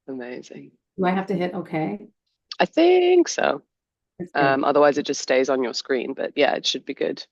Amazing. Do I have to hit okay? I think so. That's good. Otherwise, it just stays on your screen. But yeah, it should be good.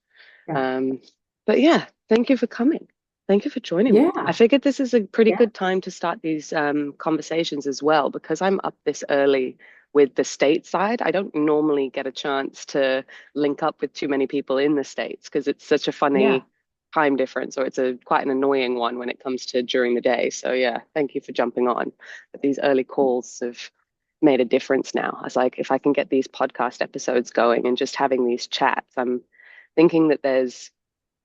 Yeah. Um, but yeah, thank you for coming. Thank you for joining me. I Yeah. figured this is a pretty Yeah. good time to start these conversations as well because I'm up this early with the state side. I don't normally get a chance to link up with too many people in the States because it's such a Yeah. funny time difference, or it's a quite an annoying one when it comes to during the day. So yeah, thank you for jumping on. But these early calls have made a difference now. I was like, if I can get these podcast episodes going and just having these chats, I'm thinking that there's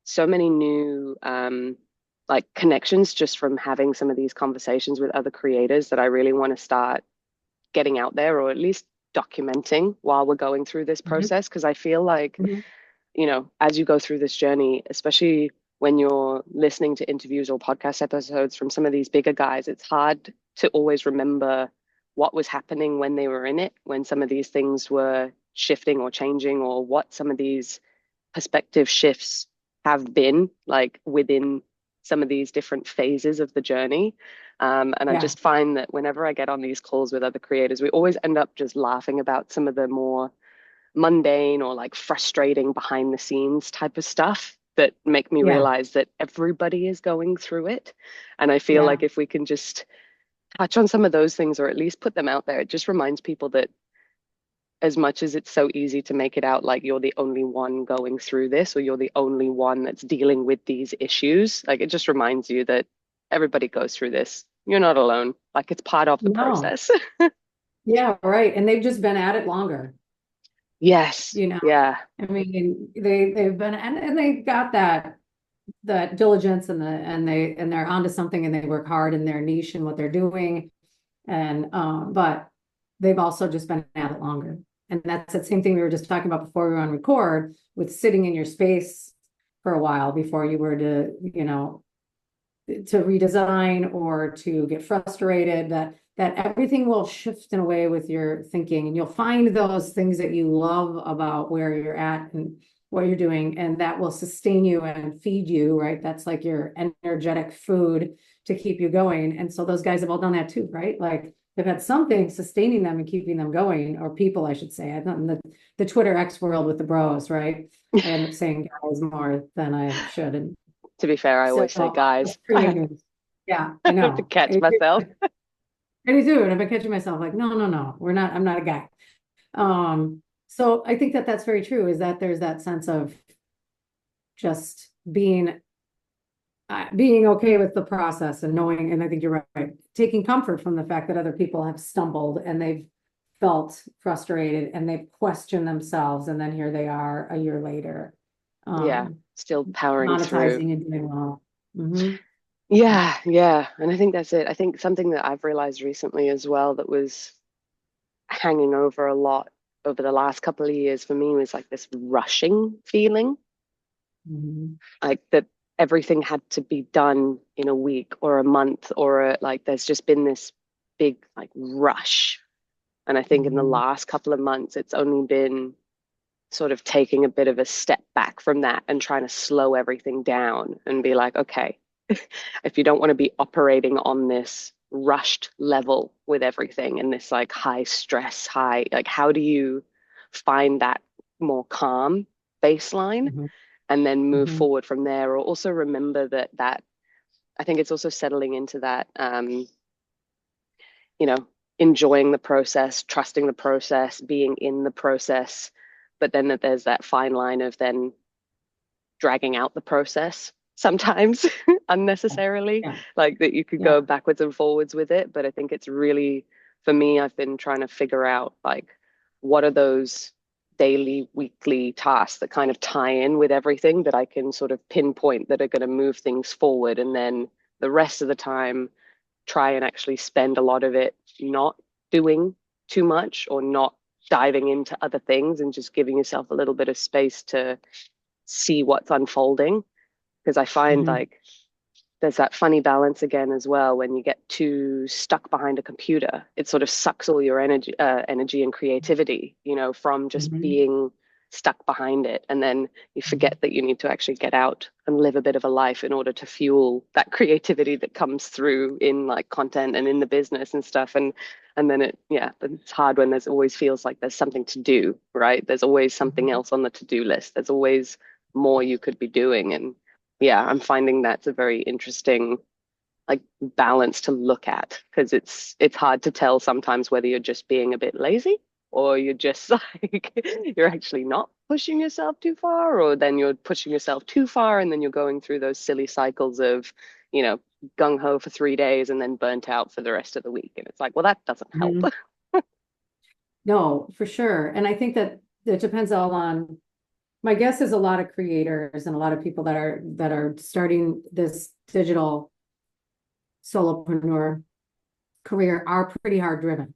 so many new like connections just from having some of these conversations with other creators that I really want to start getting out there or at least documenting while we're going through this Hmm. process because I feel like, Hmm. as you go through this journey, especially when you're listening to interviews or podcast episodes from some of these bigger guys, it's hard to always remember what was happening when they were in it, when some of these things were shifting or changing, or what some of these perspective shifts have been like within some of these different phases of the journey. And I Yeah. just find that whenever I get on these calls with other creators, we always end up just laughing about some of the more mundane or like frustrating behind the scenes type of stuff that make me Yeah. realize that everybody is going through it. And I feel Yeah. like if we can just touch on some of those things or at least put them out there, it just reminds people that as much as it's so easy to make it out like you're the only one going through this or you're the only one that's dealing with these issues, like it just reminds you that everybody goes through this. You're not alone. Like it's part of the No. process. Yeah, right. And they've just been at it longer, Yes. you know. Yeah. I mean, they've been and they got that diligence and they're onto something and they work hard in their niche and what they're doing. And but they've also just been at it longer. And that's the same thing we were just talking about before we were on record with sitting in your space for a while before you were to redesign or to get frustrated, that everything will shift in a way with your thinking and you'll find those things that you love about where you're at and what you're doing, and that will sustain you and feed you, right? That's like your energetic food to keep you going. And so those guys have all done that too, right? Like they've had something sustaining them and keeping them going, or people I should say. I've done the Twitter X world with the bros, right? I end up saying guys more than I should. And To be fair, I so always say guys. I creators. Yeah, I have to know. catch myself. I do, and I've been catching myself like, no, no, no, I'm not a guy. So I think that that's very true, is that there's that sense of just being okay with the process and knowing, and I think you're right, taking comfort from the fact that other people have stumbled and they've felt frustrated and they've questioned themselves, and then here they are a year later, Yeah. um, Still powering through. monetizing and doing well. Hmm. Yeah, yeah. And I think that's it. I think something that I've realized recently as well that was hanging over a lot over the last couple of years for me was like this rushing feeling, Hmm. like that everything had to be done in a week or a month like there's just been this big like rush. And I think in the Hmm. last couple of months, it's only been sort of taking a bit of a step back from that and trying to slow everything down and be like, okay, if you don't want to be operating on this rushed level with everything and this like high stress, like how do you find that more calm baseline Hmm. and then move Hmm. forward from there? Or also remember that I think it's also settling into that, you know, enjoying the process, trusting the process, being in the process, but then that there's that fine line of then dragging out the process sometimes unnecessarily, Yeah. like that you could Yeah. go backwards and forwards with it. But I think it's really, for me, I've been trying to figure out like what are those daily, weekly tasks that kind of tie in with everything that I can sort of pinpoint that are going to move things forward. And then the rest of the time, try and actually spend a lot of it not doing too much or not diving into other things and just giving yourself a little bit of space to see what's unfolding. Because I find Hmm. like there's that funny balance again as well when you get too stuck behind a computer. It sort of sucks all your energy and creativity, from just Hmm. being stuck behind it. And then you forget that you need to actually get out and live a bit of a life in order to fuel that creativity that comes through in like content and in the business and stuff. And then it's hard when there's always feels like there's something to do, right? There's always something else on the to-do list. There's always more you could be doing. And yeah, I'm finding that's a very interesting like balance to look at, because it's hard to tell sometimes whether you're just being a bit lazy or you're just like you're actually not pushing yourself too far, or then you're pushing yourself too far and then you're going through those silly cycles of, you know, gung ho for 3 days and then burnt out for the rest of the week. And it's like, well, that doesn't help. Mhm. No, for sure. And I think that it depends all on, my guess is a lot of creators and a lot of people that are starting this digital solopreneur career are pretty hard driven.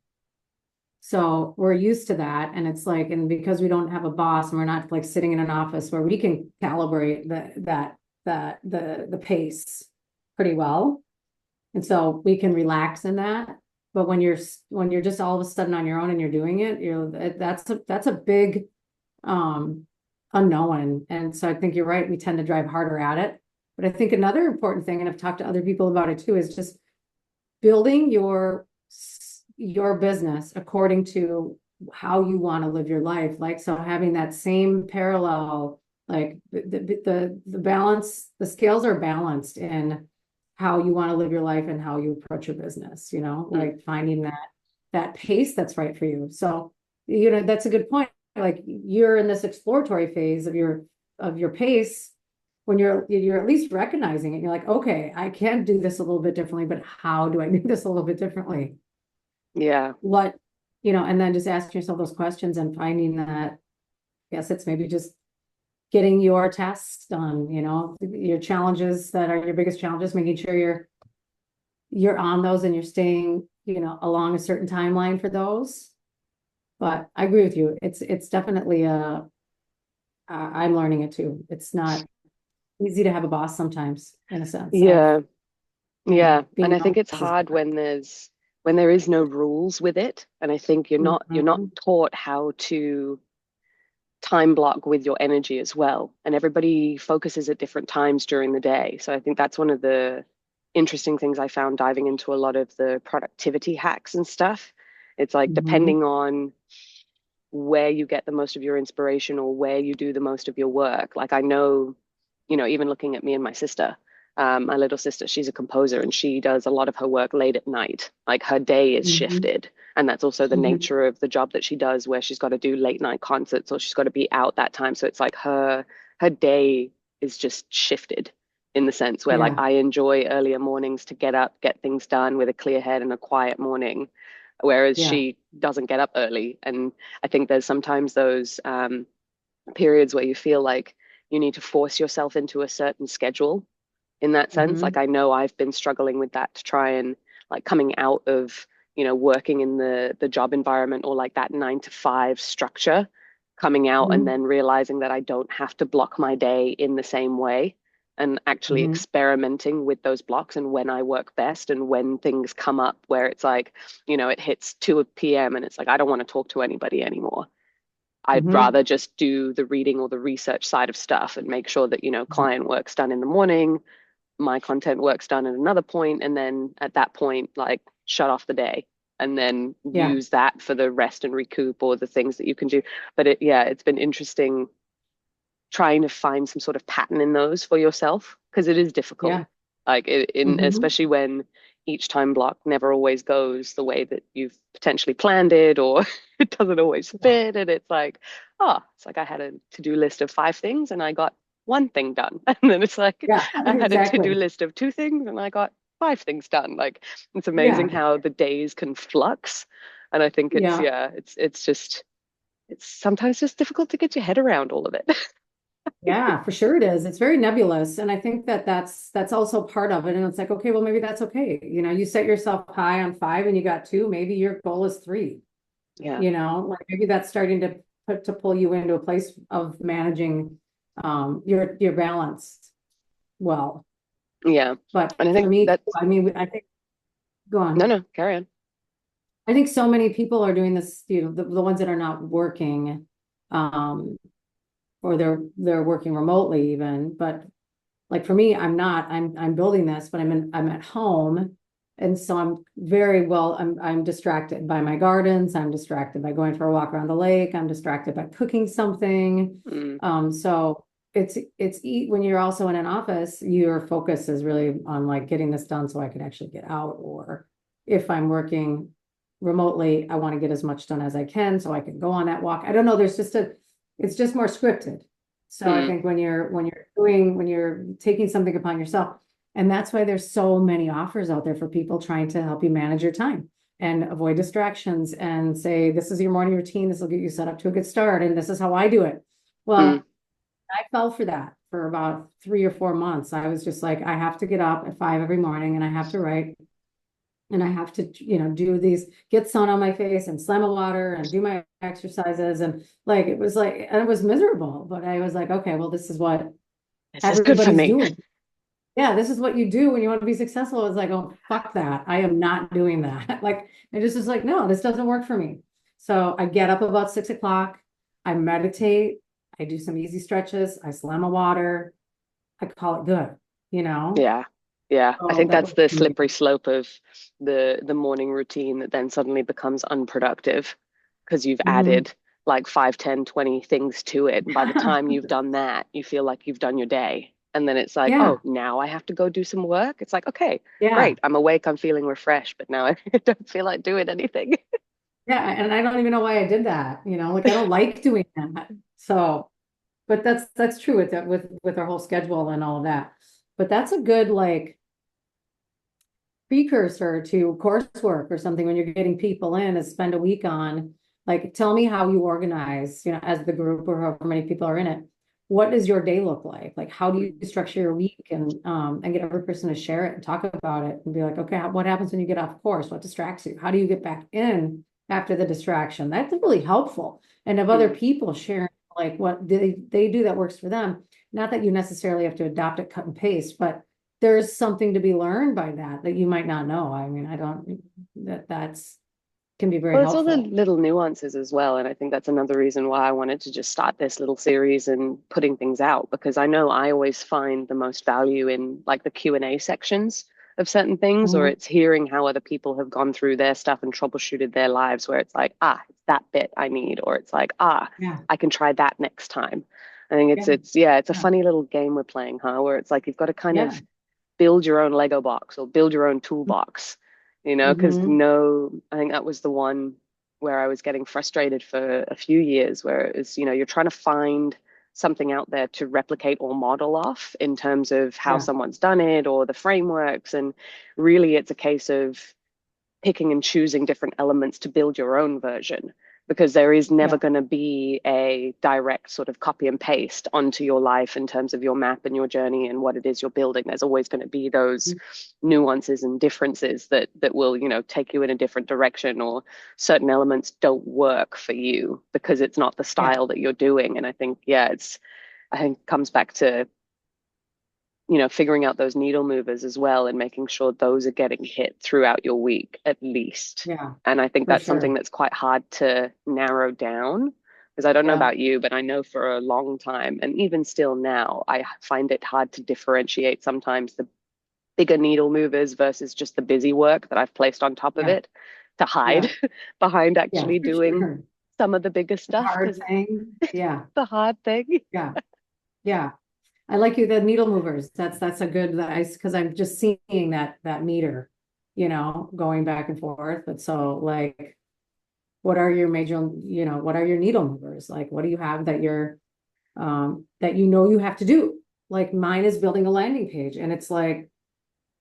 So we're used to that. And it's like, and because we don't have a boss and we're not like sitting in an office where we can calibrate the pace pretty well. And so we can relax in that. But when you're just all of a sudden on your own and you're doing it, that's a big unknown. And so I think you're right. We tend to drive harder at it. But I think another important thing, and I've talked to other people about it too, is just building your business according to how you want to live your life. Like, so having that same parallel, like the balance, the scales are balanced in how you want to live your life and how you approach your business, like finding that pace that's right for you. So, that's a good point. Like, you're in this exploratory phase of your pace when you're at least recognizing it. You're like, okay, I can do this a little bit differently, but how do I do this a little bit differently? Yeah. What, and then just asking yourself those questions and finding that, yes, it's maybe just getting your tasks done, your challenges that are your biggest challenges, making sure you're on those and you're staying, along a certain timeline for those. But I agree with you. It's definitely I'm learning it too. It's not easy to have a boss sometimes, in a sense of, Yeah. Yeah. And being I think it's is hard different. when there is no rules with it. And I think you're not Mhm. taught how to time block with your energy as well. And everybody focuses at different times during the day. So I think that's one of the interesting things I found diving into a lot of the productivity hacks and stuff. It's like Mhm. depending on where you get the most of your inspiration or where you do the most of your work. Like I know, even looking at me and my sister, my little sister, she's a composer and she does a lot of her work late at night. Like her day is Mhm. shifted. And that's also the Mhm. nature of the job that she does, where she's got to do late night concerts or she's got to be out that time. So it's like her day is just shifted in the sense where like Yeah. I enjoy earlier mornings to get up, get things done with a clear head and a quiet morning, whereas Yeah. she doesn't get up early. And I think there's sometimes those periods where you feel like you need to force yourself into a certain schedule in that sense. Like Mhm. I know I've been struggling with that to try and like coming out of, working in the job environment or like that 9 to 5 structure, coming out and Mhm. then realizing that I don't have to block my day in the same way, and actually Mhm. experimenting with those blocks and when I work best and when things come up where it's like, it hits 2 p.m. and it's like I don't want to talk to anybody anymore. I'd Mhm. rather just do the reading or the research side of stuff and make sure that, client work's done in the morning, my content work's done at another point, and then at that point, like shut off the day and then Yeah. use that for the rest and recoup or the things that you can do. But it's been interesting trying to find some sort of pattern in those for yourself, because it is difficult. Yeah. Like Mhm. especially when each time block never always goes the way that you've potentially planned it, or it doesn't always fit. And it's like, oh, it's like I had a to-do list of 5 things and I got one thing done. And then it's like Yeah. I had a to-do Exactly. list of 2 things and I got 5 things done. Like it's amazing Yeah. how the days can flux. And I think Yeah. it's sometimes just difficult to get your head around all of it. Yeah, for sure it is. It's very nebulous. And I think that that's also part of it. And it's like, okay, well, maybe that's okay. You set yourself high on 5 and you got 2, maybe your goal is 3, Yeah. like maybe that's starting to pull you into a place of managing your balance well. Yeah. But And I for think me, that's I mean, I think, go no, on. no, carry on. I think so many people are doing this, the ones that are not working. Um, or they're working remotely even. But like for me, I'm not, I'm building this, but I'm at home. And so I'm distracted by my gardens. I'm distracted by going for a walk around the lake. I'm distracted by cooking something. Mm, So when you're also in an office, your focus is really on like getting this done so I can actually get out. Or if I'm working remotely, I want to get as much done as I can so I can go on that walk. I don't know. It's just more scripted. So I mm, think when you're taking something upon yourself, and that's why there's so many offers out there for people trying to help you manage your time and avoid distractions and say, this is your morning routine. This will get you set up to a good start. And this is how I do it. mm. Well, I fell for that for about 3 or 4 months. I was just like, I have to get up at 5 every morning and I have to write and I have to, do these, get sun on my face and slam of water and do my exercises. And like, and it was miserable, but I was like, okay, well, this is what This is good for everybody's me. doing. Yeah, this is what you do when you want to be successful. It's like, oh, fuck that. I am not doing that. Like, I just was like, no, this doesn't work for me. So I get up about 6 o'clock. I meditate. I do some easy stretches. I slam a water. I call it good, you know? Yeah. Yeah. I Oh, think that that's works the for me. slippery slope of the morning routine that then suddenly becomes unproductive because you've Mhm. added like 5, 10, 20 things to it. And by the time you've done that, you feel like you've done your day. And then it's like, Yeah, oh, now I have to go do some work. It's like, okay, yeah, great. I'm awake. I'm feeling refreshed, but now I don't feel like doing anything. yeah. And I don't even know why I did that, like I don't like doing that. So, but that's true with our whole schedule and all of that. But that's a good like precursor to coursework or something when you're getting people in is spend a week on like tell me how you organize, as the group or however many people are in it. What does your day look like how do you structure your week and get every person to share it and talk about it and be like, okay, what happens when you get off course, what distracts you, how do you get back in after the distraction? That's really helpful. And if other Mm. people share like what they do that works for them, not that you necessarily have to adopt it cut and paste, but there's something to be learned by that you might not know. I mean, I don't, that's can be very Well, it's all the helpful. little nuances as well. And I think that's another reason why I wanted to just start this little series and putting things out, because I know I always find the most value in like the Q&A sections of certain things, or Mhm. it's hearing how other people have gone through their stuff and troubleshooted their lives, where it's like, ah, it's that bit I need, or it's like, ah, Yeah, I can try that next time. I think yeah, it's a yeah, funny little game we're playing, huh? Where it's like you've got to kind yeah. of build your own Lego box or build your own toolbox, because Hmm. I think that was the one where I was getting frustrated for a few years, where it was, you're trying to find something out there to replicate or model off in terms of how Yeah, someone's done it or the frameworks. And really, it's a case of picking and choosing different elements to build your own version, because there is never yeah, going to be a direct sort of copy and paste onto your life in terms of your map and your journey and what it is you're building. There's always going to be those nuances and differences that will, take you in a different direction, or certain elements don't work for you because it's not the yeah, style that you're doing. And I think, yeah, I think it comes back to, figuring out those needle movers as well and making sure those are getting hit throughout your week at least. yeah, And I think for that's something sure. that's quite hard to narrow down, because I don't know Yeah, about you, but I know for a long time, and even still now, I find it hard to differentiate sometimes the bigger needle movers versus just the busy work that I've placed on top of yeah, it to hide yeah, behind yeah, actually for doing sure. some of the bigger stuff, Hard because it's thing. Yeah, the hard thing. yeah, yeah. I like you, the needle movers. That's a good, because I'm just seeing that meter, going back and forth. But so like, what are your major, what are your needle movers? Like, what do you have that you have to do? Like mine is building a landing page and it's like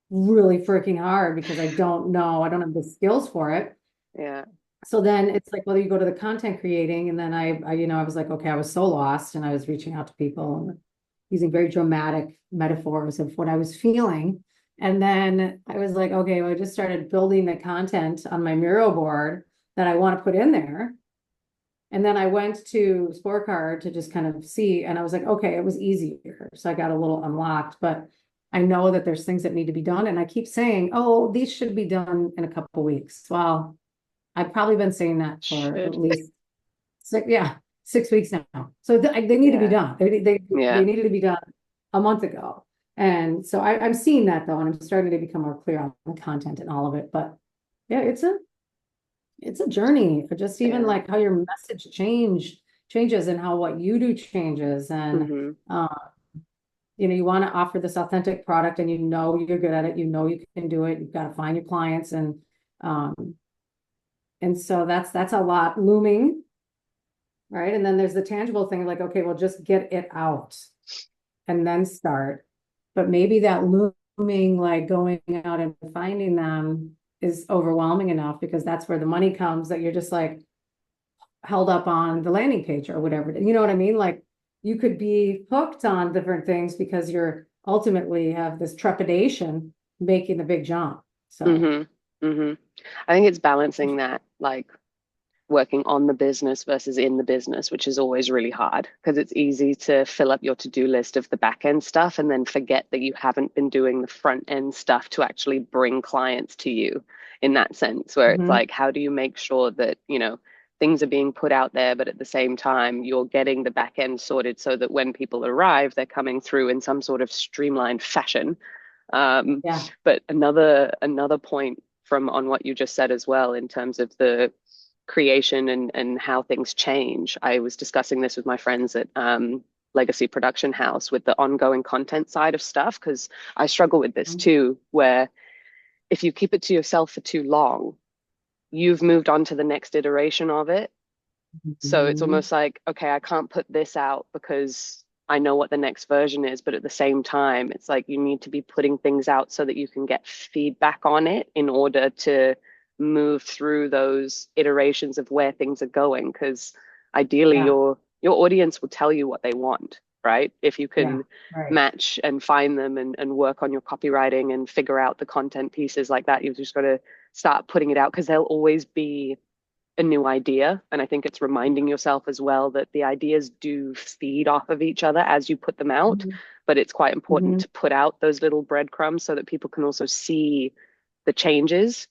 really freaking hard because I don't have the skills for it. Yeah. So then it's like, whether you go to the content creating and then I was like, okay, I was so lost and I was reaching out to people and using very dramatic metaphors of what I was feeling. And then I was like, okay, well, I just started building the content on my Miro board that I want to put in there. And then I went to Scorecard to just kind of see, and I was like, okay, it was easier. So I got a little unlocked, but I know that there's things that need to be done. And I keep saying, oh, these should be done in a couple of weeks. Well, I've probably been saying that for at Should. least 6, yeah, 6 weeks now. So they need to be Yeah. done. They Yeah. needed to be done a month ago. And so I'm seeing that though, and I'm starting to become more clear on the content and all of it. But yeah, it's a journey. Just even Yeah. like how your message changes and how what you do changes. And Hmm. uh, you want to offer this authentic product and you're good at it, you can do it. You've got to find your clients um and so that's a lot looming, right? And then there's the tangible thing like, okay, well, just get it out and then start. But maybe that looming, like going out and finding them is overwhelming enough because that's where the money comes that you're just like held up on the landing page or whatever. You know what I mean? Like you could be hooked on different things because you're ultimately have this trepidation making the big jump. So Hmm. Hmm. I think it's balancing that, like working on the business versus in the business, which is always really hard because it's easy to fill up your to-do list of the back end stuff and then forget that you haven't been doing the front end stuff to actually bring clients to you in that sense, where it's mhm, like, how do you make sure that, things are being put out there, but at the same time, you're getting the back end sorted so that when people arrive, they're coming through in some sort of streamlined fashion. yeah. But another point from on what you just said as well in terms of the creation and how things change. I was discussing this with my friends at Legacy Production House with the ongoing content side of stuff because I struggle with this Mhm, too, where if you keep it to yourself for too long, you've moved on to the next iteration of it. So it's mhm, almost like, okay, I can't put this out because I know what the next version is, but at the same time, it's like you need to be putting things out so that you can get feedback on it in order to move through those iterations of where things are going. Because ideally, yeah, your audience will tell you what they want, right? If you yeah, can right. match and find them and work on your copywriting and figure out the content pieces like that, you've just got to start putting it out because there'll always be a new idea. And I think it's reminding yourself as well that the ideas do feed off of each other as you put them out. Mhm, But it's quite important mhm, to put out those little breadcrumbs so that people can also see the changes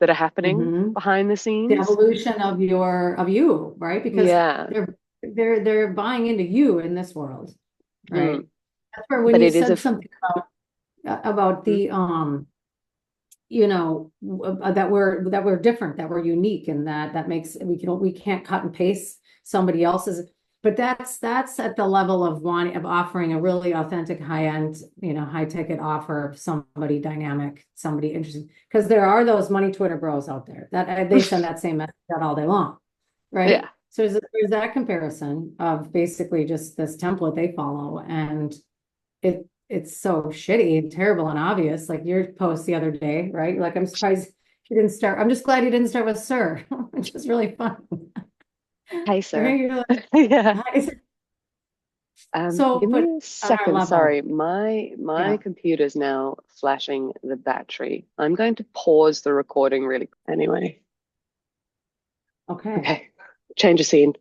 that are happening mhm. behind the The scenes. evolution of you, right? Because Yeah. they're buying into you in this world, Mm. right? That's where when But you it is a, said something about mm, the that we're different, that we're unique, and that makes we can't cut and paste somebody else's. But that's at the level of offering a really authentic high-end, high ticket offer of somebody dynamic, somebody interesting. Because there are those money Twitter bros out there that they send that same message out all day long, yeah. right? So there's that comparison of basically just this template they follow, and it's so shitty and terrible and obvious. Like your post the other day, right? Like I'm surprised he didn't start. I'm just glad he didn't start with sir, which is really fun. Hey, sir. Right? You're like, Yeah. "Hi." So, Give but me a on our second. level, Sorry, my yeah. computer's now flashing the battery. I'm going to pause the recording really. Anyway, Okay. okay. Change of scene.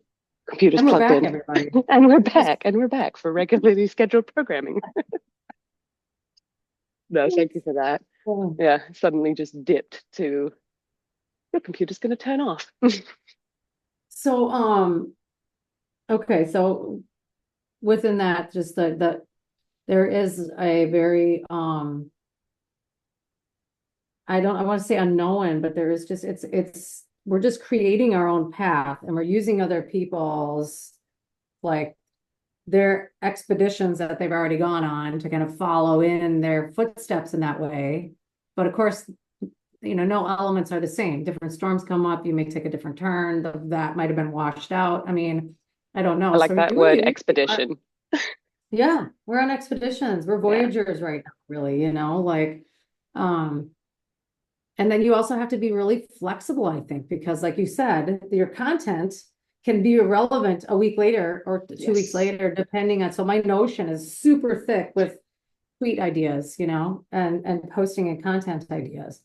Computer's And we're plugged back, in. everybody. And we're Just back. And we're back for regularly scheduled programming. No, thank you for that. Yeah, suddenly just dipped to your computer's going to turn off. so okay, so within that, just there is a very I want to say unknown, but there is just we're just creating our own path and we're using other people's like their expeditions that they've already gone on to kind of follow in their footsteps in that way. But of course, no elements are the same. Different storms come up, you may take a different turn, that might have been washed out. I mean, I don't I know. like So that we're word unique. expedition. Yeah, we're on expeditions. We're Yeah. voyagers right now, really, like um and then you also have to be really flexible, I think, because like you said, your content can be irrelevant a week later or 2 weeks Yes. later, depending on. So my Notion is super thick with tweet ideas, and posting and content ideas.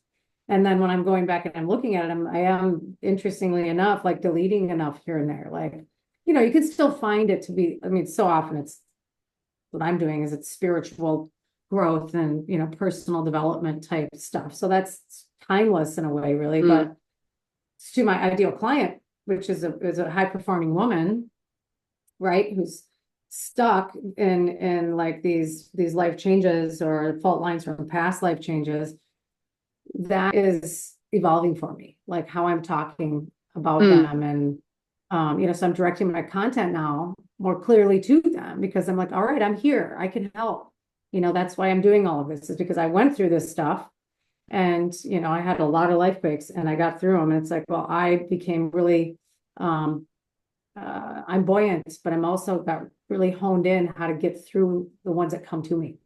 And then when I'm going back and I'm looking at it, I am interestingly enough, like deleting enough here and there. Like, you can still find it to be, I mean, so often it's what I'm doing is it's spiritual growth and, personal development type stuff. So that's timeless in a way, really. Mm. But to my ideal client, which is a high performing woman, right? Who's stuck in like these life changes or fault lines from past life changes, that is evolving for me, like how I'm talking about Mm, them. And so I'm directing my content now more clearly to them because I'm like, all right, I'm here, I can help. That's why I'm doing all of this, is because I went through this stuff. And I had a lot of life breaks and I got through them. And it's like, well, I became really I'm buoyant, but I'm also got really honed in how to get through the ones that come to me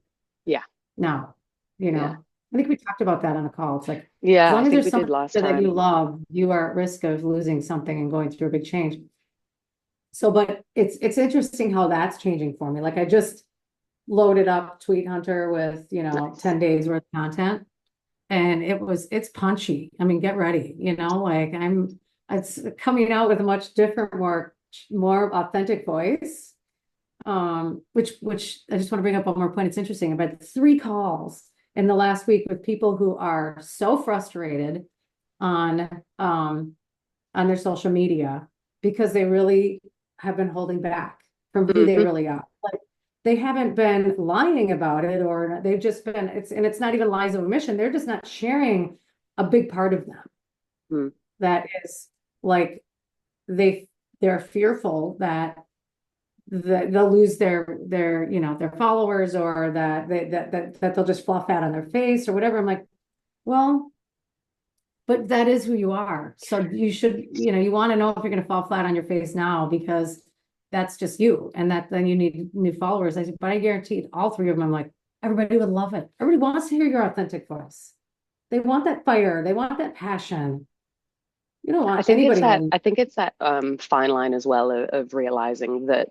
yeah. now. Yeah. I think we talked about that on a call. It's like, as Yeah. I long as think there's we did someone last that time. you love, you are at risk of losing something and going through a big change. So, but it's interesting how that's changing for me. Like I just loaded up Tweet Hunter with, Nice. 10 days worth of content. And it's punchy. I mean, get ready, like it's coming out with a much different, more authentic voice. Which I just want to bring up one more point. It's interesting. I've had 3 calls in the last week with people who are so frustrated on on their social media because they really have been holding back from who they Hmm. really are. Like they haven't been lying about it, or they've just been, it's not even lies of omission. They're just not sharing a big part of them. Mm. That is like they're fearful that they'll lose their followers, or that they'll just fall flat on their face or whatever. I'm like, well, but that is who you are. So you should, you want to know if you're going to fall flat on your face now, because that's just you. And that then you need new followers. I said, but I guarantee all 3 of them, I'm like, everybody would love it. Everybody wants to hear your authentic voice. They want that fire. They want that passion. You don't want anybody to. I think it's that fine line as well of realizing that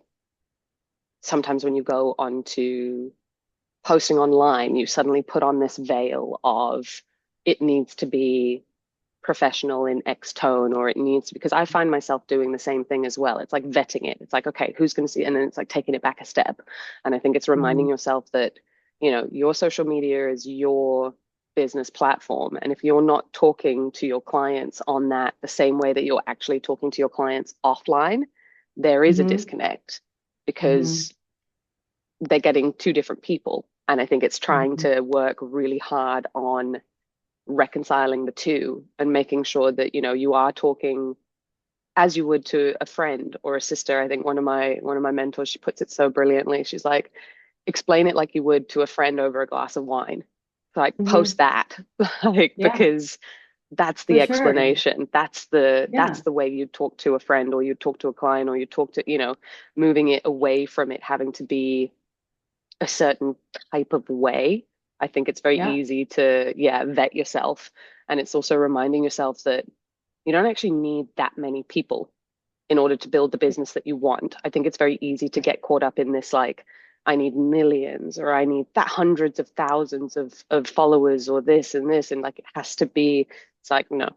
sometimes when you go onto posting online, you suddenly put on this veil of it needs to be professional in X tone, or it needs to, because I find myself doing the same thing as well. It's like vetting it. It's like, okay, who's going to see it? And then it's like taking it back a step. And I think it's reminding Mhm. yourself that, your social media is your business platform. And if you're not talking to your clients on that the same way that you're actually talking to your clients offline, there is a Mhm. disconnect Mhm. because they're getting 2 different people. And I think it's trying Mhm. to work really hard on reconciling the two and making sure that you are talking as you would to a friend or a sister. I think one of my mentors, she puts it so brilliantly. She's like, explain it like you would to a friend over a glass of wine. Like post Mhm. that, like, Yeah, because that's for the sure. explanation. That's Yeah. the way you talk to a friend, or you talk to a client, or you talk to, moving it away from it having to be a certain type of way. I think it's very Yeah. easy to, yeah, vet yourself. And it's also reminding yourself that you don't actually need that many people in order to build the business that you want. I think it's very easy to get caught up in this, like, I need millions, or I need that hundreds of thousands of followers, or this and this. And like, it has to be, it's like, no.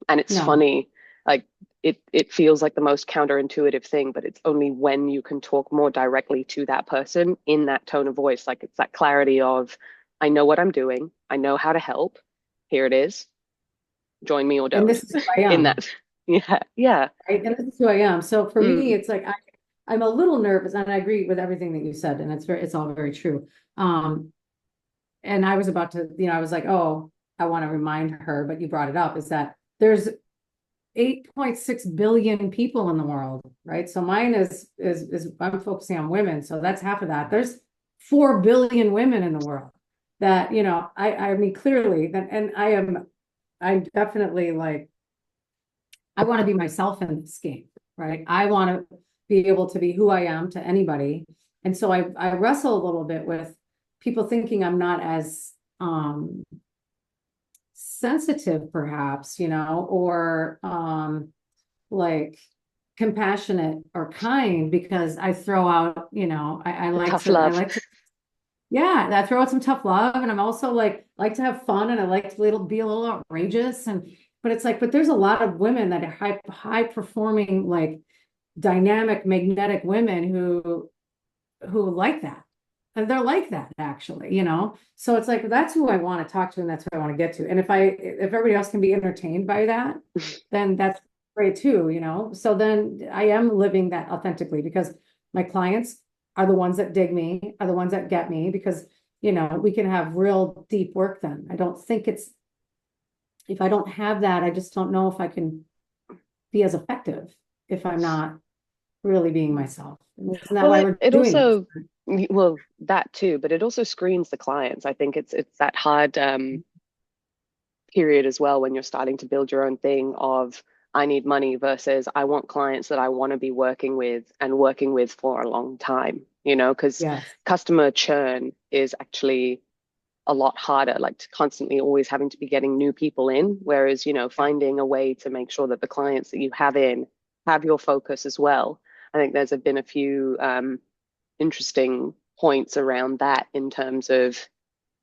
And it's No. funny, like it feels like the most counterintuitive thing, but it's only when you can talk more directly to that person in that tone of voice. Like it's that clarity of, I know what I'm doing, I know how to help. Here it is. Join me or And don't. this is who I In am. that. Yeah, yeah. Right. And this is who I am. So for me, Mm, it's like I'm a little nervous, and I agree with everything that you said, and it's all very true. Um, and I was about to, I was like, oh, I want to remind her, but you brought it up, is that there's 8.6 billion people in the world, right? So mine is I'm focusing on women, so that's half of that. There's 4 billion women in the world that, I mean, clearly that, and I'm definitely like, I want to be myself in this game, right? I want to be able to be who I am to anybody. And so I wrestle a little bit with people thinking I'm not as sensitive, perhaps, or like compassionate or kind, because I throw out, I the like tough to, love. yeah, I throw out some tough love, and I'm also like to have fun, and I like to be a little outrageous, but it's like, but there's a lot of women that are high performing, like dynamic, magnetic women who like that. And they're like that, actually, So it's like, that's who I want to talk to, and that's who I want to get to. And if everybody else can be entertained by that, then that's way too, you know? So then I am living that authentically because my clients are the ones that dig me, are the ones that get me because, you know, we can have real deep work then. I don't think it's, if I don't have that, I just don't know if I can be as effective if I'm not really being myself. Isn't that Well, why it, we're it doing this? also, well, that too, but it also screens the clients. I think it's that hard period as well when you're starting to build your own thing of I need money versus I want clients that I want to be working with and working with for a long time, you know, because Yes. customer churn is actually a lot harder, like to constantly always having to be getting new people in. Whereas, you know, finding a way to make sure that the clients that you have in have your focus as well. I think there's been a few interesting points around that in terms of,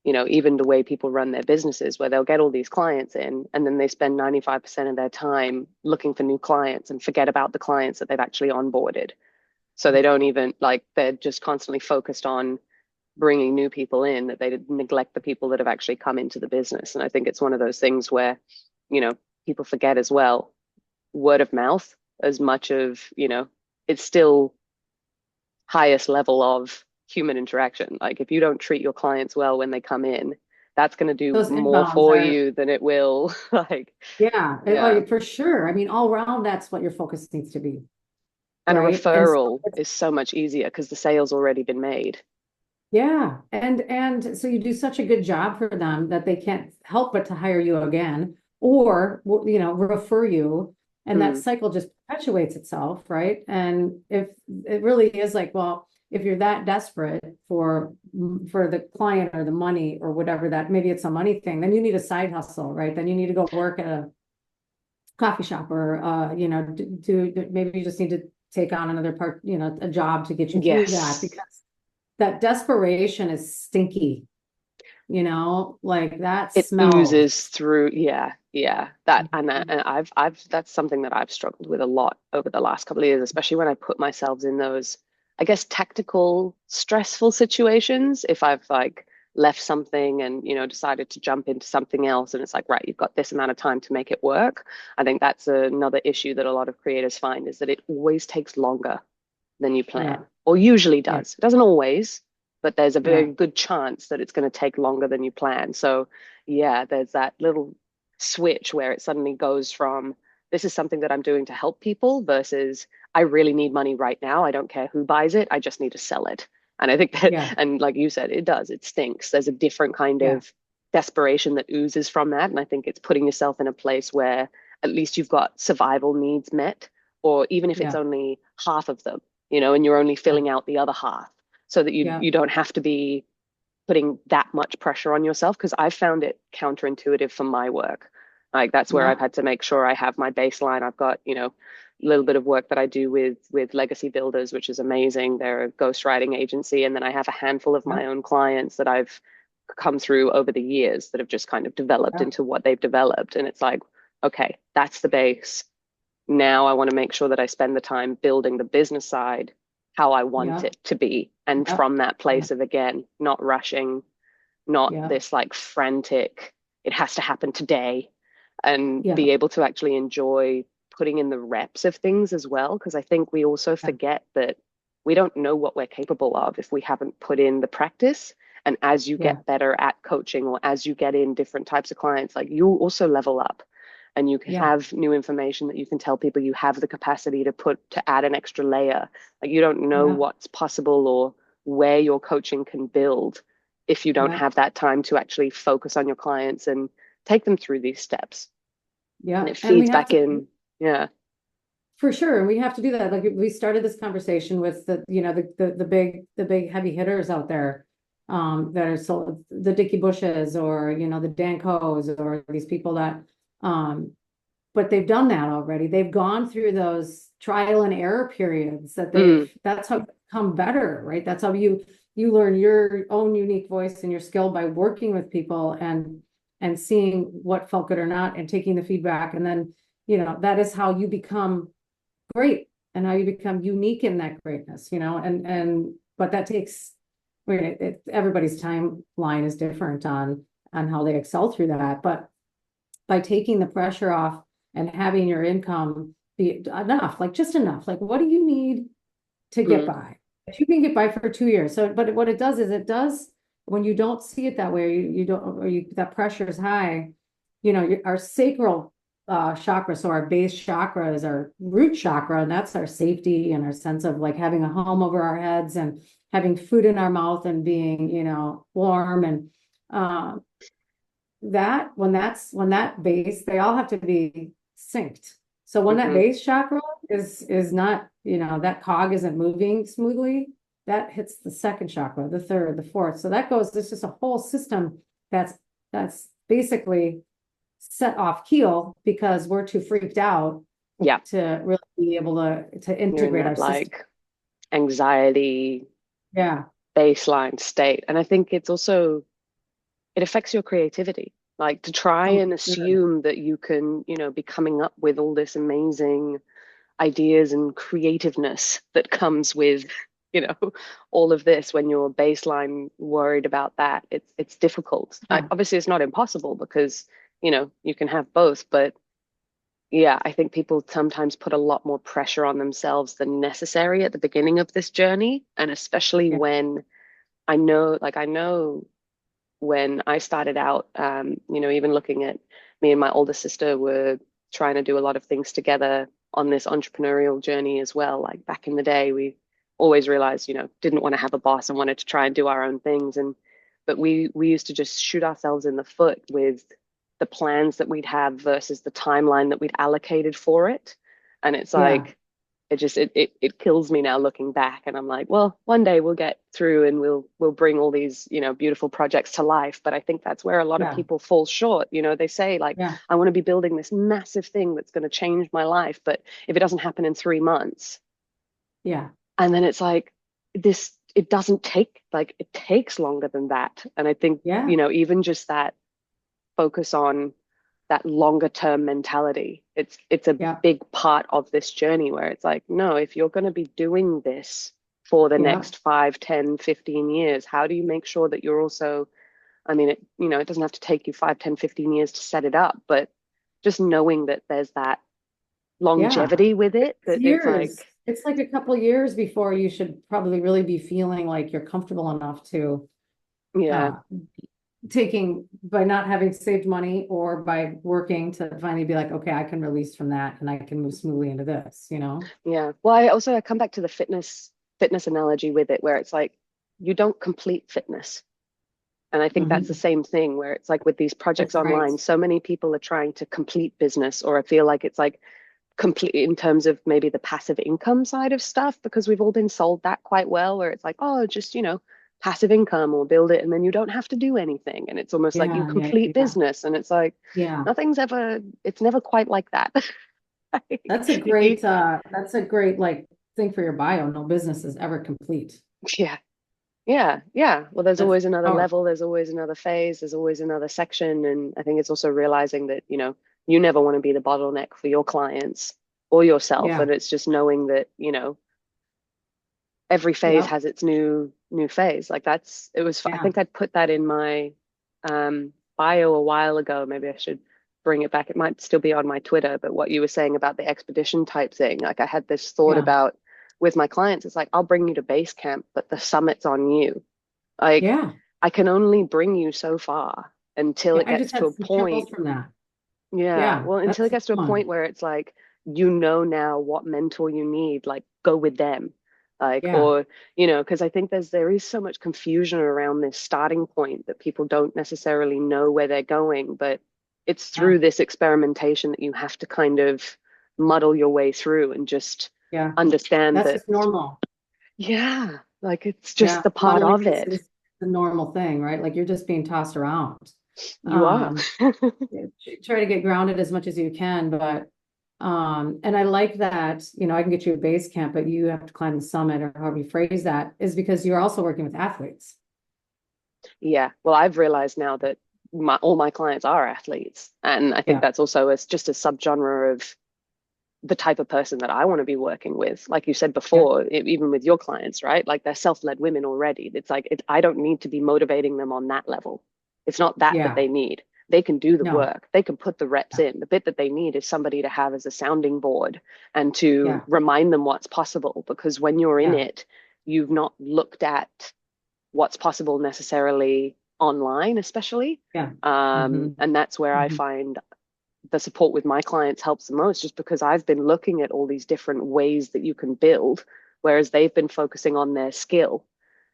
you know, even the way people run their businesses, where they'll get all these clients in and then they spend 95% of their time looking for new clients and forget about the clients that they've actually onboarded. So they don't even like, they're just constantly focused on bringing new people in that they neglect the people that have actually come into the business. And I think it's one of those things where, you know, people forget as well, word of mouth, as much of, you know, it's still highest level of human interaction. Like if you don't treat your clients well when they come in, that's going to do Those more inbounds for are, you than it will like, yeah, yeah. oh, for sure. I mean, all around, that's what your focus needs to be, And a right? And so referral is so much easier because the sale's already been made. yeah, and so you do such a good job for them that they can't help but to hire you again or you know refer you, and that Mm, cycle just perpetuates itself, right? And if it really is like, well, if you're that desperate for the client or the money or whatever that maybe it's a money thing, then you need a side hustle, right? Then you need to go work at a coffee shop or you know do maybe you just need to take on another part, you know, a job to get you through that yes. because that desperation is stinky, you know, like that It smells. oozes through. Yeah, yeah. That and I've that's something that I've struggled with a lot over the last couple of years, especially when I put myself in those, I guess, tactical, stressful situations. If I've like left something and, you know, decided to jump into something else, and it's like, right, you've got this amount of time to make it work. I think that's another issue that a lot of creators find is that it always takes longer than you Yeah, plan, or usually yeah, does. It doesn't always, but there's a yeah, very good chance that it's going to take longer than you plan. So, yeah, there's that little switch where it suddenly goes from this is something that I'm doing to help people versus I really need money right now. I don't care who buys it. I just need to sell it. And I think that, yeah, and like you said, it does, it stinks. There's a different kind yeah, of desperation that oozes from that. And I think it's putting yourself in a place where at least you've got survival needs met, or even if it's yeah, only half of them, you know, and you're only yeah, filling out the other half so that you yeah, you don't have to be putting that much pressure on yourself because I found it counterintuitive for my work. Like that's where I've yeah, had to make sure I have my baseline. I've got, you know, a little bit of work that I do with Legacy Builders, which is amazing. They're a ghostwriting agency. And then I have a handful of yeah, my own clients that I've come through over the years that have just kind of developed yeah, into what they've developed. And it's like, okay, that's the base. Now I want to make sure that I spend the time building the business side how I want yeah, it to be. And yeah, from that yeah, place of, again, not rushing, not yeah, this like frantic, it has to happen today, and yeah, be able to actually enjoy putting in the reps of things as well. Because I think we also yeah, forget that we don't know what we're capable of if we haven't put in the practice. And as you yeah, get better at coaching or as you get in different types of clients, like you also level up and you yeah, have new information that you can tell people you have the capacity to put to add an extra layer. Like you don't know yeah, what's possible or where your coaching can build if you don't yeah, have that time to actually focus on your clients and take them through these steps. And yeah. it And we feeds have back to, in. Yeah. for sure, and we have to do that. Like we started this conversation with the, you know, the big heavy hitters out there, that are so the Dickie Bushes or, you know, the Dan Coes or these people that, um, but they've done that already. They've gone through those trial and error periods that Mm, that's how you become better, right? That's how you learn your own unique voice and your skill by working with people and seeing what felt good or not and taking the feedback. And then, you know, that is how you become great and how you become unique in that greatness, you know, but that takes, I mean, everybody's timeline is different on how they excel through that. But by taking the pressure off and having your income be enough, like just enough. Like, what do you need to get Mm, by? If you can get by for 2 years. So, but what it does is it does, when you don't see it that way, you don't, or you, that pressure is high, our sacral chakra, so our base chakra is our root chakra, and that's our safety and our sense of like having a home over our heads and having food in our mouth and being, warm. And uh, when that base, they all have to be synced. So when that hmm base chakra is not, that cog isn't moving smoothly, that hits the second chakra, the third, the fourth. So that goes, there's just a whole system that's basically set off keel because we're too freaked out Yeah, to really be able to you're in integrate our that system. like anxiety Yeah, baseline state. And I think it's also, it affects your creativity. Like to try oh, and for sure. assume that you can, be coming up with all this amazing ideas and creativeness that comes with, you know, all of this when you're baseline worried about that. It's difficult. Yeah, Obviously, it's not impossible because, you can have both, but yeah, I think people sometimes put a lot more pressure on themselves than necessary at the beginning of this journey. And especially yeah, when I know when I started out, even looking at me and my older sister were trying to do a lot of things together on this entrepreneurial journey as well. Like back in the day, we always realized, didn't want to have a boss and wanted to try and do our own things. But we used to just shoot ourselves in the foot with the plans that we'd have versus the timeline that we'd allocated for it. And it's yeah, like, it kills me now looking back, and I'm like, well, one day we'll get through and we'll bring all these, beautiful projects to life. But I think that's where a lot of yeah, people fall short. They say like, yeah, I want to be building this massive thing that's going to change my life, but if it doesn't happen in 3 months, yeah, and then it's like this, it doesn't take, like, it takes longer than that. And I think, yeah, even just that focus on that longer term mentality. It's a yeah, big part of this journey where it's like, no, if you're going to be doing this for the yeah, next 5, 10, 15 years, how do you make sure that you're also, I mean, it doesn't have to take you 5, 10, 15 years to set it up, but just knowing that there's that yeah. longevity with it, It's that it's years. like, It's like a couple years before you should probably really be feeling like you're comfortable enough to yeah, uh taking by not having saved money or by working to finally be like, okay, I can release from that and I can move smoothly into this. yeah. Well, I come back to the fitness analogy with it, where it's like, you don't complete fitness. And I think that's the Hmm. same thing where it's like with these projects That's right. online, so many people are trying to complete business, or I feel like it's like complete in terms of maybe the passive income side of stuff, because we've all been sold that quite well, where it's like, oh, just, passive income or build it and then you don't have to do anything. And it's almost like you Yeah, yeah, complete yeah. business. And it's like, Yeah. it's never quite like that. That's a great like thing for your bio. No business is ever complete. Yeah. Yeah, yeah. Well, there's That's always another powerful. level, there's always another phase, there's always another section. And I think it's also realizing that, you never want to be the bottleneck for your clients or yourself. Yeah. And it's just knowing that, every phase Yep. has its new phase. Like I Yeah. think I'd put that in my bio a while ago. Maybe I should bring it back. It might still be on my Twitter, but what you were saying about the expedition type thing, like I had this thought Yeah. about with my clients, it's like, I'll bring you to base camp, but the summit's on you. Like Yeah. I can only bring you so far until Yeah. it I gets just to had a some chills point. from that. Yeah, Yeah. well, until it That's gets to a point fun. where it's like, now what mentor you need, like go with them. Like, Yeah. or, because I think there is so much confusion around this starting point that people don't necessarily know where they're going, but it's Yeah. through this experimentation that you have to kind of muddle your way through and just Yeah. understand That's that, just normal. yeah, like it's just Yeah. the part Modeling of it. is the normal thing, right? Like you're just being tossed around. You are. Um, Try to get grounded as much as you can, but and I like that, I can get you a base camp, but you have to climb the summit or however you phrase that, is because you're also working with athletes. Yeah. Well, I've realized now that all my clients are athletes. And I think Yeah. that's also just a subgenre of the type of person that I want to be working with. Like you said Yeah. before, even with your clients, right? Like they're self-led women already. It's like I don't need to be motivating them on that level. It's not that Yeah. they need. They can do the No. work. They can put the reps in. The bit that they need is somebody to have as a sounding board and to Yeah. remind them what's possible. Because when you're in Yeah. it, you've not looked at what's possible necessarily online, especially. Yeah. Hmm. And that's where I Hmm. find the support with my clients helps the most, just because I've been looking at all these different ways that you can build, whereas they've been focusing on their skill.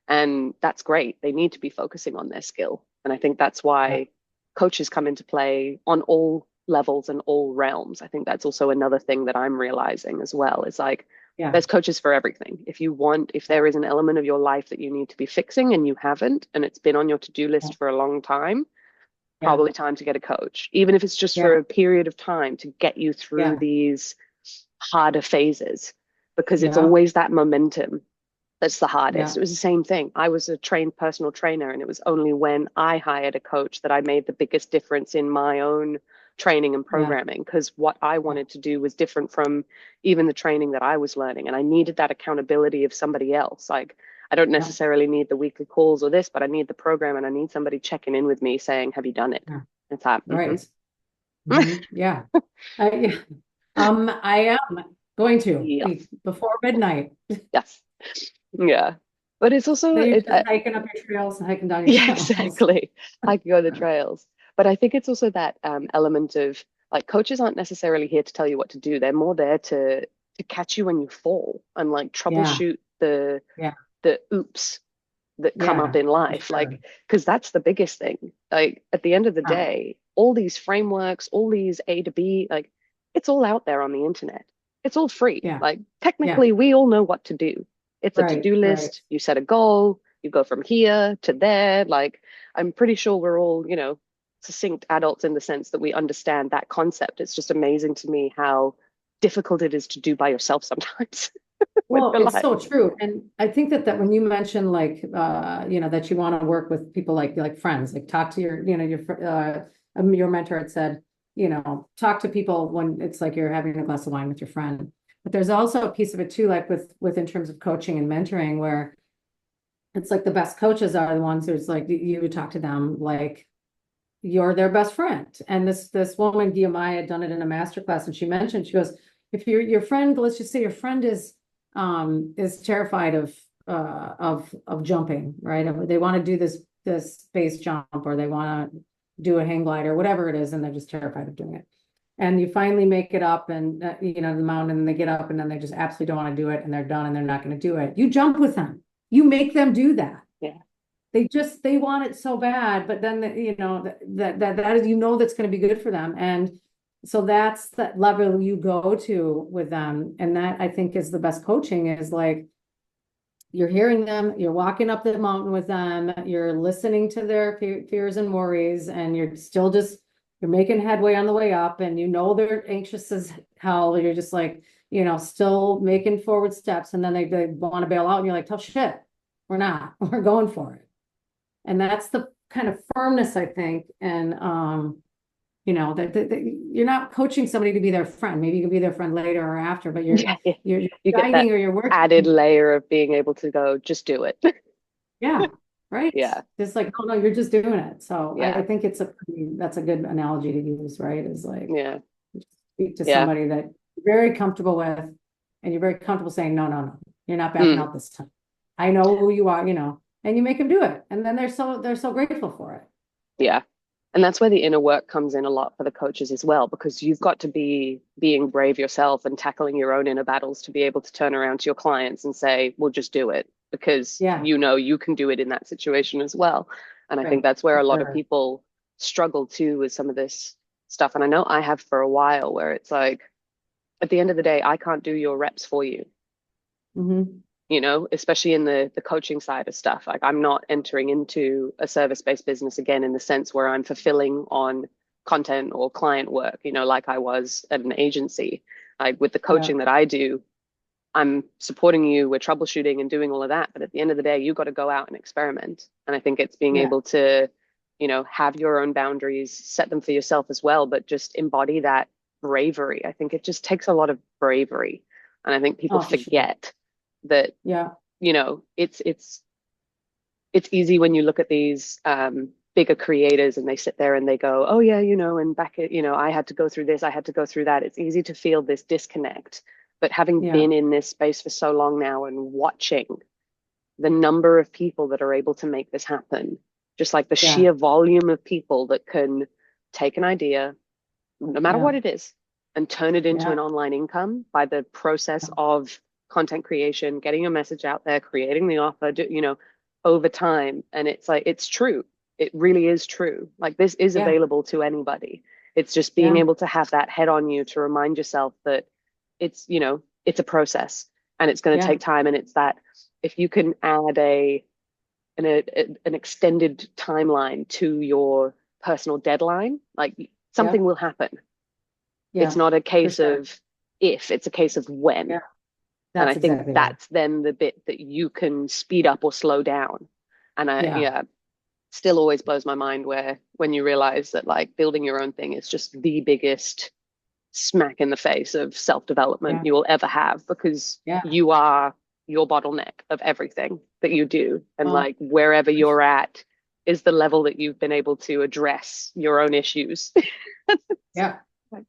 And that's great. They need to be focusing on their skill. And I think that's Yeah. why coaches come into play on all levels and all realms. I think that's also another thing that I'm realizing as well. It's like Yeah. there's coaches for everything. If there is an element of your life that you need to be fixing and you haven't, and it's been on your to-do Yeah. list for a long time, Yeah. probably time to get a coach, even if it's just for Yeah. a period of time to get you through Yeah. these harder phases, because it's Yeah. always that momentum that's the hardest. Yeah. It was the same thing. I was a trained personal trainer, and it was only when I hired a coach that I made the biggest difference in my own training and Yeah. programming, because what I Yeah. wanted to do was different from even the training that I was learning. And I needed that accountability of somebody else. Like, I don't Yeah. necessarily need the weekly calls or this, but I need the program, and I need somebody checking in with me saying, have you done it? Yeah. It's like, Right. Hmm. Yeah. Yeah. I am going to yes, before midnight. yes, yeah. But it's also, Then you're just hiking up your trails and hiking down your yeah, trails. exactly. I can go the trails. But I think it's also that element of, like, coaches aren't necessarily here to tell you what to do. They're more there to catch you when you fall and like Yeah. troubleshoot the Yeah. oops that come up Yeah. in For life. sure. Like, because that's the biggest thing. Like at the end of the Yeah. day, all these frameworks, all these A to B, like it's all out there on the internet. It's all free. Yeah. Like Yeah. technically we all know what to do. It's a Right. to-do Right. list. You set a goal, you go from here to there. Like I'm pretty sure we're all, succinct adults in the sense that we understand that concept. It's just amazing to me how difficult it is to do by yourself sometimes with Well, your it's life. so true. And I think that when you mention like that you want to work with people like friends, like talk to your mentor had said, talk to people when it's like you're having a glass of wine with your friend. But there's also a piece of it too, like with in terms of coaching and mentoring, where it's like the best coaches are the ones who's like you would talk to them like you're their best friend. And this woman, Guillaume, had done it in a master class, and she mentioned, she goes, if your friend, let's just say your friend is terrified of jumping, right? They want to do this base jump, or they want to do a hang glide or whatever it is, and they're just terrified of doing it. And you finally make it up and the mountain, and they get up and then they just absolutely don't want to do it, and they're done and they're not going to do it. You jump with them. You make them do that. Yeah. They want it so bad, but then that is that's going to be good for them. And so that's the level you go to with them. And that I think is the best coaching, is like you're hearing them, you're walking up the mountain with them, you're listening to their fears and worries, and you're making headway on the way up, and they're anxious as hell. You're just like, still making forward steps, and then they want to bail out, and you're like, tough shit. We're not, we're going for it. And that's the kind of firmness, I think. And, that you're not coaching somebody to be their friend. Maybe you can be their friend later or after, but Yeah, yeah. you're You get that guiding, or you're added working. layer of being able to go, just do it. Yeah. Right. Yeah, Just like, oh no, you're just doing it. So I yeah, think that's a good analogy to use, right? Is like, yeah, speak to yeah. somebody that you're very comfortable with, and you're very comfortable saying, no, no, no, you're not backing Mm, out this time. I know who you are, and you make them do it. And then they're so grateful for it. yeah. And that's where the inner work comes in a lot for the coaches as well, because you've got to be being brave yourself and tackling your own inner battles to be able to turn around to your clients and say, well, just do it, because Yeah. you can do it in that situation as well. And I think Right. that's where For a lot of sure. people struggle too with some of this stuff. And I know I have for a while, where it's like, at the end of the day, I can't do your reps for you, Hmm. especially in the coaching side of stuff. Like I'm not entering into a service-based business again in the sense where I'm fulfilling on content or client work, like I was at an agency. Like with the Yeah. coaching that I do, I'm supporting you, we're troubleshooting and doing all of that. But at the end of the day, you got to go out and experiment. And I think it's being Yeah. able to, have your own boundaries, set them for yourself as well, but just embody that bravery. I think it just takes a lot of bravery. And I think people Oh, for sure. forget that, Yeah. it's easy when you look at these, bigger creators and they sit there and they go, oh yeah, and back at, I had to go through this, I had to go through that. It's easy to feel this disconnect. But having Yeah. been in this space for so long now and watching the number of people that are able to make this happen, just like the Yeah. sheer volume of people that can take an idea, no matter Yeah. what it is, and turn it into Yeah. an online income by the process of content creation, getting your message out there, creating the offer, over time. And it's like, it's true. It really is true. Like this is Yeah. available to anybody. It's just being Yeah. able to have that head on you to remind yourself that it's a process and it's going to Yeah. take time. And it's that if you can add an extended timeline to your personal deadline, like Yeah. something will happen. It's Yeah. not a For case sure. of if, it's a case of when. Yeah. And I That's think exactly right. that's then the bit that you can speed up or slow down. And Yeah. yeah, still always blows my mind where when you realize that like building your own thing is just the biggest smack in the face of self-development Yeah. you will ever have because Yeah. you are your bottleneck of everything that you do. And Well, like wherever you're at is the level that you've been able to address your own issues. yeah.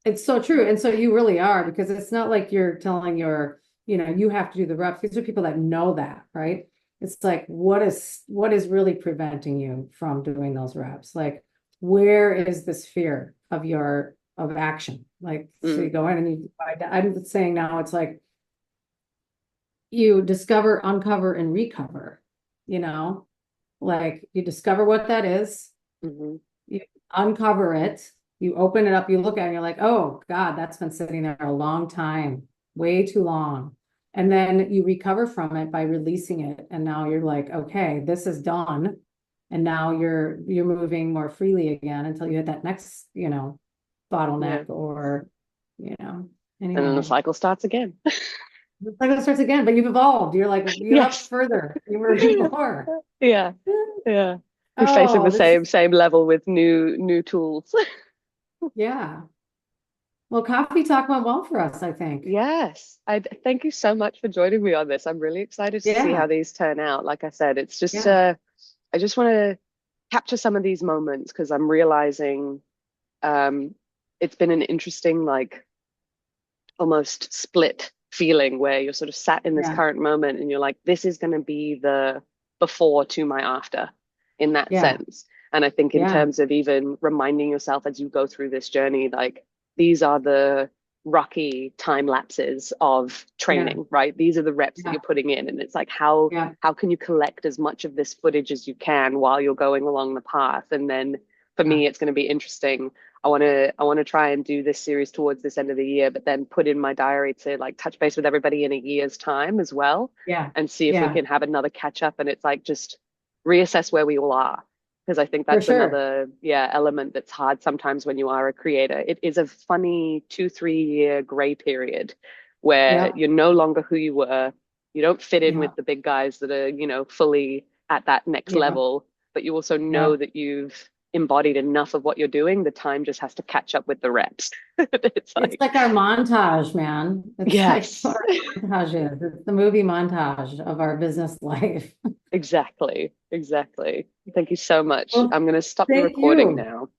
It's so true. And so you really are, because it's not like you're telling you have to do the reps. These are people that know that, right? It's like, what is really preventing you from doing those reps? Like, where is this fear of action? Like, so you Mm, go in and I'm saying now it's like you discover, uncover, and recover, you know, like you discover what that is, mhm. you uncover it, you open it up, you look at it, and you're like, oh God, that's been sitting there a long time, way too long. And then you recover from it by releasing it. And now you're like, okay, this is done. And now you're moving more freely again until you hit that next, Yeah. bottleneck or, And then the anyway. cycle starts again. The cycle starts again, but you've evolved. You're like, you're up Yes. further. You're moving more. Yeah. Yeah. You're facing Oh, the this same is, same level with new tools. yeah. Well, coffee talk went well for us, I think. Yes. Thank you so much for joining me on this. I'm really excited to see how Yeah. these turn out. Like I said, it's just Yeah. I just want to capture some of these moments because I'm realizing um it's been an interesting like almost split feeling where you're sort of sat in this Yeah. current moment and you're like, this is going to be the before to my after in that Yeah. sense. And I think in Yeah. terms of even reminding yourself as you go through this journey, like these are the rocky time lapses of Yeah. training, right? These are the reps that Yeah. you're putting in. And it's like Yeah. how can you collect as much of this footage as you can while you're going along the path? And then for Yeah. me, it's going to be interesting. I want to try and do this series towards this end of the year, but then put in my diary to like touch base with everybody in a year's time as well Yeah. and see if we Yeah. can have another catch up and it's like just reassess where we all are. Because I think For that's sure. another, yeah, element that's hard sometimes when you are a creator. It is a funny 2, 3 year gray period where Yeah. you're no longer who you were. You don't fit in Yeah. with the big guys that are, fully at that next Yeah. level, but you also know Yeah. that you've embodied enough of what you're doing. The time just has to catch up with the reps. It's It's like, like our montage, man. It's like yes, what our montage is. It's the movie montage of our business life. exactly, exactly. Thank you so much. Well, I'm going to stop the thank recording you. now.